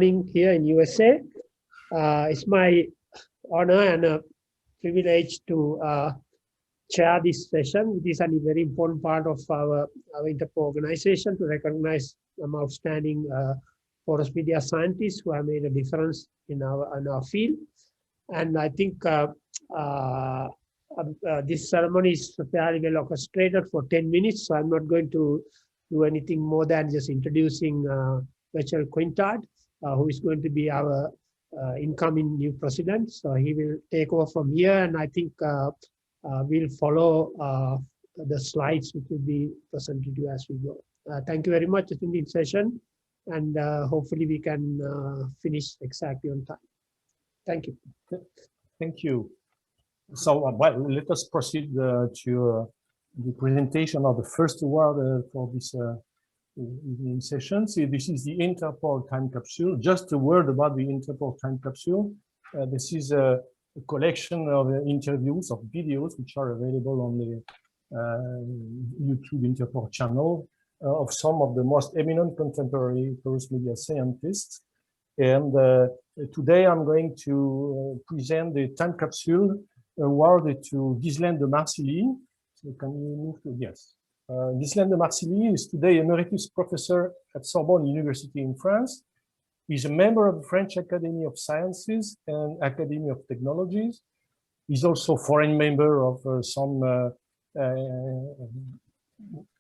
here in USA. It's my honor and a privilege to chair this session. It is a very important part of our InterPore organization to recognize some outstanding porous media scientists who have made a difference in our field. And I think this ceremony is fairly well orchestrated for 10 minutes, so I'm not going to do anything more than just introducing Rachel Quintard, who is going to be our incoming new president. So he will take over from here, and I think we'll follow the slides which will be presented to you as we go. Thank you very much for attending the session, and hopefully we can finish exactly on time. Thank you. Thank you. So well, let us proceed to the presentation of the first award for this evening session. So this is the InterPore Time Capsule. Just a word about the InterPore Time Capsule. This is a collection of interviews, of videos, which are available on the YouTube InterPore channel of some of the most eminent contemporary porous media scientists. And today I'm going to present the Time Capsule award to Ghislain de Marsily. So can you move to, yes. Ghislain de Marsily is today emeritus professor at Sorbonne University in France. He's a member of the French Academy of Sciences and Academy of Technologies. He's also foreign member of some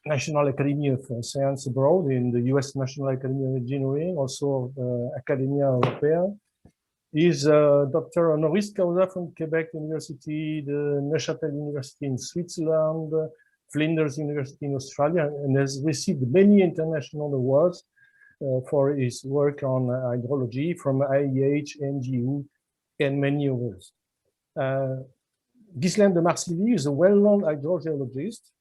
National Academy of Science abroad, in the US National Academy of Engineering, also Academia Europea. He's Dr. Honoris Causa from Quebec University, the Neuchâtel University in Switzerland, Flinders University in Australia, and has received many international awards for his work on hydrology from IEH, NGU, and many others. Ghislain de Marsily is a well-known hydrogeologist.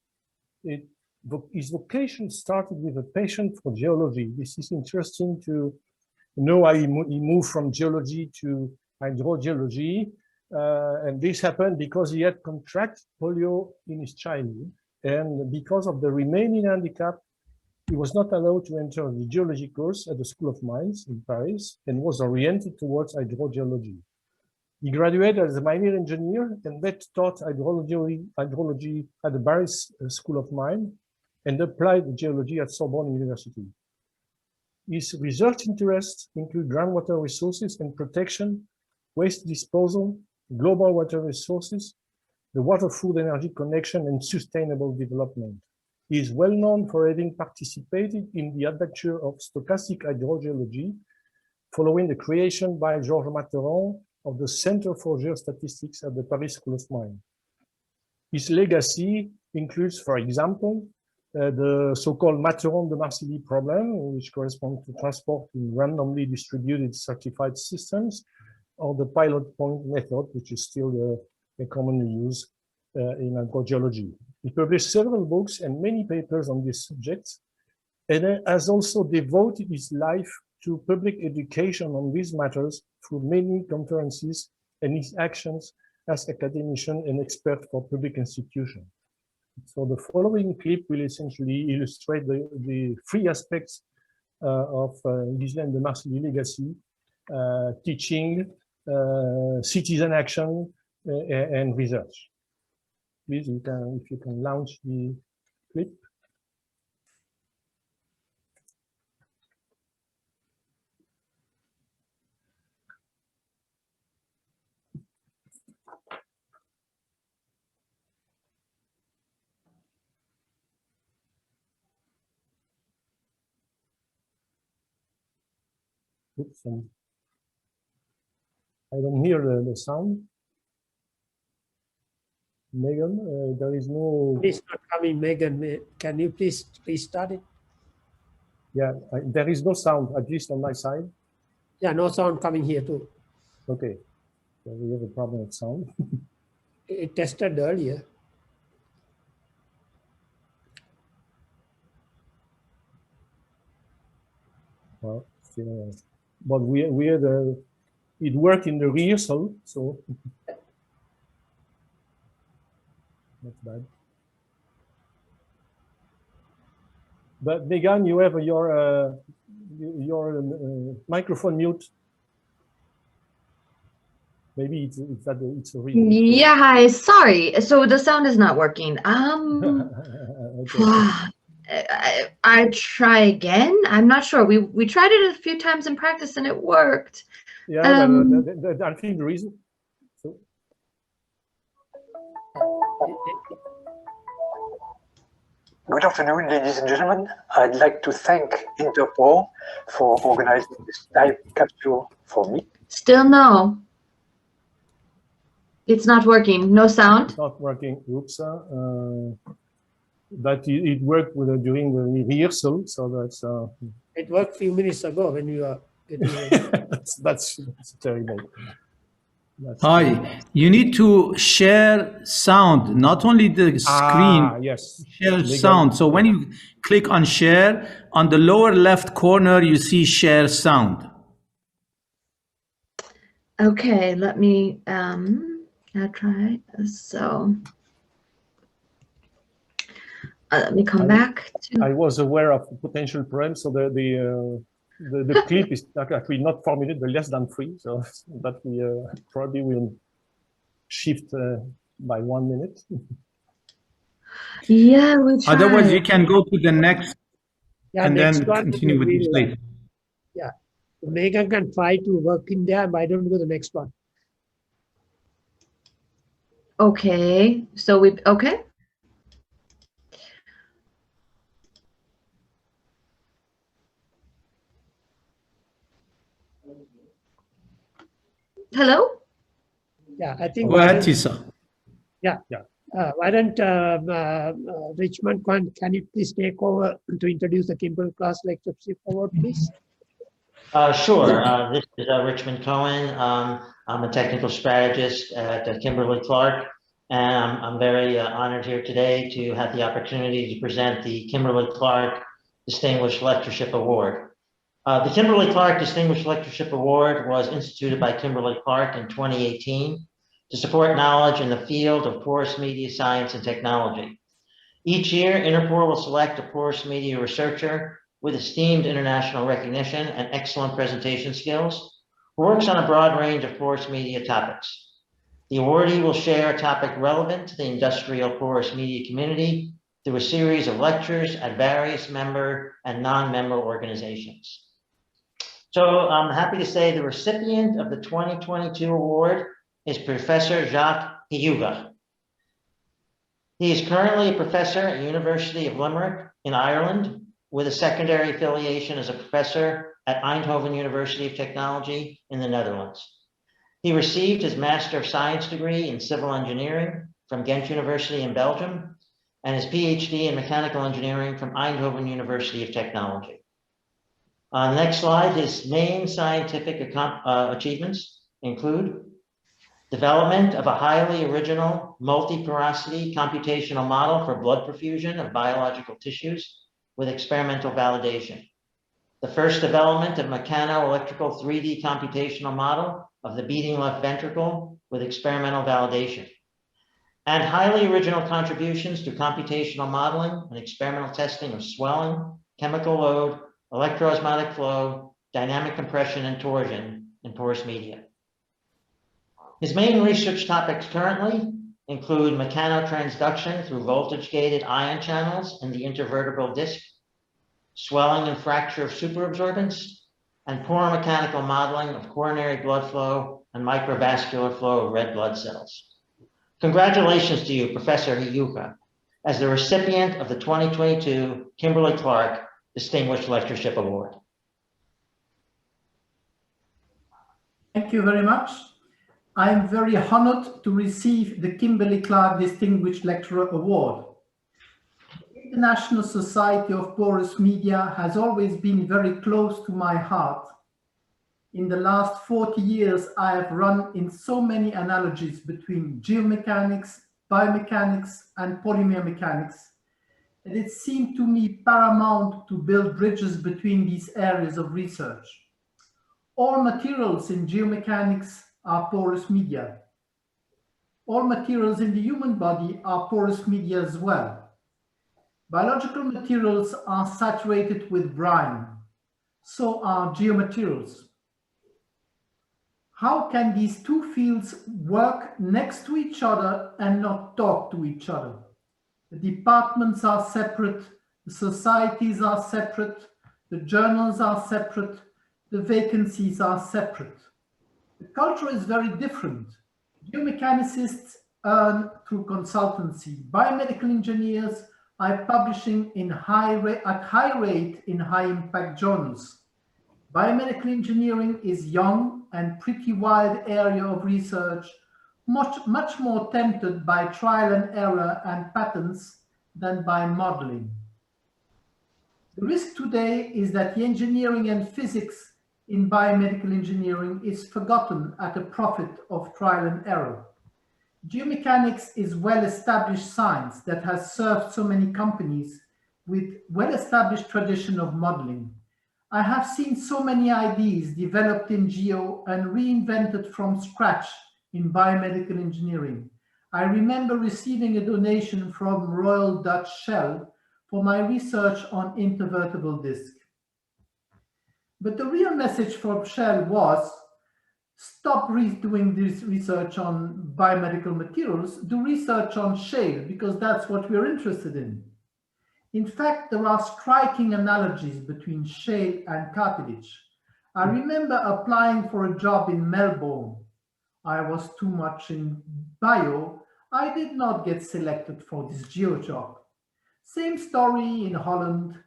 His vocation started with a passion for geology. This is interesting to know how he moved from geology to hydrogeology. And this happened because he had contracted polio in his childhood. And because of the remaining handicap, he was not allowed to enter the geology course at the School of Mines in Paris and was oriented towards hydrogeology. He graduated as a miner engineer and then taught hydrology at the Paris School of Mines and applied geology at Sorbonne University. His research interests include groundwater resources and protection, waste disposal, global water resources, the water-food energy connection, and sustainable development. He is well known for having participated in the adventure of stochastic hydrogeology, following the creation by Georges Matteron of the Center for Geostatistics at the Paris School of Mines. His legacy includes, for example, the so-called Matteron de Marsily problem, which corresponds to transport in randomly distributed certified systems, or the pilot point method, which is still commonly used in hydrogeology. He published several books and many papers on these subjects, and has also devoted his life to public education on these matters through many conferences and his actions as academician and expert for public institutions. So the following clip will essentially illustrate the three aspects of Ghislain de Marsily legacy: teaching, citizen action, and research. Please, if you can launch the clip. Oops, I don't hear the sound. Megan, there is no... It's not coming, Megan. Can you please start it? Yeah, there is no sound, at least on my side. Yeah, no sound coming here too. Okay, so we have a problem with sound. It tested earlier. Well, still, but we had it worked in the rehearsal, so not bad. But Megan, you have your your microphone mute. Maybe it's a reason. Yeah, hi. Sorry. So the sound is not working. I try again. I'm not sure. We tried it a few times in practice and it worked. Yeah, I think the reason. So. Good afternoon, ladies and gentlemen. I'd like to thank Interpol for organizing this time capsule for me. Still no. It's not working. No sound. It's not working. Oops. But it worked during the rehearsal, so that's. It worked a few minutes ago when you are getting. that's terrible. Hi, you need to share sound, not only the screen. Yes. Share sound. So when you click on share, on the lower left corner, you see share sound. Okay, let me I'll try. So let me come back to. I was aware of the potential problems, so the clip is actually not 4 minutes, but less than 3. So that we probably will shift by 1 minute. Yeah, we try. Otherwise, you can go to the next, and next then continue with the slide. Yeah, Megan can try to work in there, but I don't go to the next one. Okay, so okay. Hello? Yeah, I think. Go ahead, Tisa. Yeah. Why don't Richmond, can you please take over to introduce the Kimberly-Clark Lectureship Award, please? Sure. This is Richmond Cohen. I'm a technical strategist at Kimberly-Clark, and I'm very honored here today to have the opportunity to present the Kimberly-Clark Distinguished Lectureship Award. The Kimberly-Clark Distinguished Lectureship Award was instituted by Kimberly-Clark in 2018 to support knowledge in the field of porous media science and technology. Each year, InterPore will select a porous media researcher with esteemed international recognition and excellent presentation skills, who works on a broad range of porous media topics. The awardee will share a topic relevant to the industrial porous media community through a series of lectures at various member and non-member organizations. So I'm happy to say the recipient of the 2022 award is Professor Jacques Huyghe. He is currently a professor at University of Limerick in Ireland, with a secondary affiliation as a professor at Eindhoven University of Technology in the Netherlands. He received his Master of Science degree in Civil Engineering from Ghent University in Belgium, and his PhD in Mechanical Engineering from Eindhoven University of Technology. On the next slide, his main scientific achievements include development of a highly original multi-porosity computational model for blood perfusion of biological tissues with experimental validation. The first development of mechano-electrical 3D computational model of the beating left ventricle with experimental validation. And highly original contributions to computational modeling and experimental testing of swelling, chemical load, electroosmotic flow, dynamic compression, and torsion in porous media. His main research topics currently include mechanotransduction through voltage-gated ion channels in the intervertebral disc, swelling and fracture of superabsorbents, and poromechanical modeling of coronary blood flow and microvascular flow of red blood cells. Congratulations to you, Professor Huyghe, as the recipient of the 2022 Kimberly-Clark Distinguished Lectureship Award. Thank you very much. I am very honored to receive the Kimberly-Clark Distinguished Lecturer Award. The International Society of Porous Media has always been very close to my heart. In the last 40 years, I have run in so many analogies between geomechanics, biomechanics, and polymer mechanics, and it seemed to me paramount to build bridges between these areas of research. All materials in geomechanics are porous media. All materials in the human body are porous media as well. Biological materials are saturated with brine. so are geomaterials. How can these two fields work next to each other and not talk to each other? The departments are separate, the societies are separate, the journals are separate, the vacancies are separate. The culture is very different. Geomechanicists earn through consultancy. Biomedical engineers are publishing at high rate in high-impact journals. Biomedical engineering is young and pretty wide area of research, much more tempted by trial and error and patents than by modeling. The risk today is that the engineering and physics in biomedical engineering is forgotten at the profit of trial and error. Geomechanics is well-established science that has served so many companies with well-established tradition of modeling. I have seen so many ideas developed in geo and reinvented from scratch in biomedical engineering. I remember receiving a donation from Royal Dutch Shell for my research on intervertebral disc. But the real message from Shell was, stop doing this research on biomedical materials, do research on shale, because that's what we're interested in. In fact, there are striking analogies between shale and cartilage. I remember applying for a job in Melbourne. I was too much in bio. I did not get selected for this geo job. Same story in Holland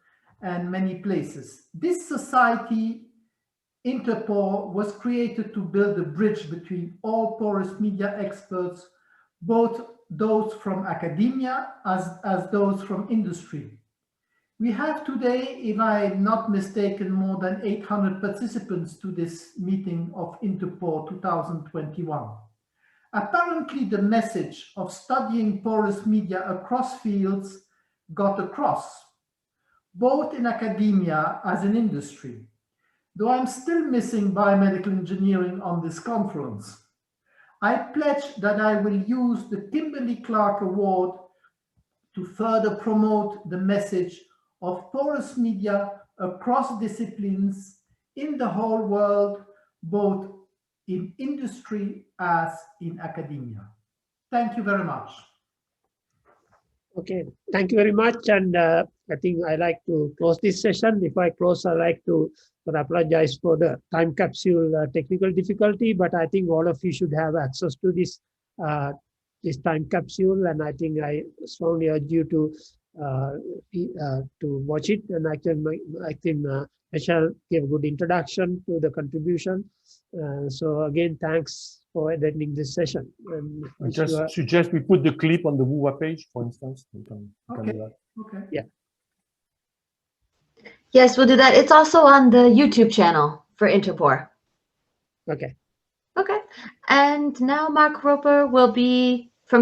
and many places. This society, InterPore, was created to build a bridge between all porous media experts, both those from academia as those from industry. We have today, if I'm not mistaken, more than 800 participants to this meeting of InterPore 2021. Apparently, the message of studying porous media across fields got across, both in academia as in industry, though I'm still missing biomedical engineering on this conference. I pledge that I will use the Kimberly-Clark Award to further promote the message of porous media across disciplines in the whole world, both in industry as in academia. Thank you very much. Okay, thank you very much. And I think I like to close this session. Before I close, I like to apologize for the time capsule technical difficulty, but I think all of you should have access to this this time capsule, and I think I strongly urge you to watch it. And I think Michelle gave a good introduction to the contribution. So again, thanks for attending this session. And I just suggest we put the clip on the WUWA page, for instance. Okay. Okay. Yeah. Yes, we'll do that. It's also on the YouTube channel for InterPore. Okay. Okay. And now Mark Roper will be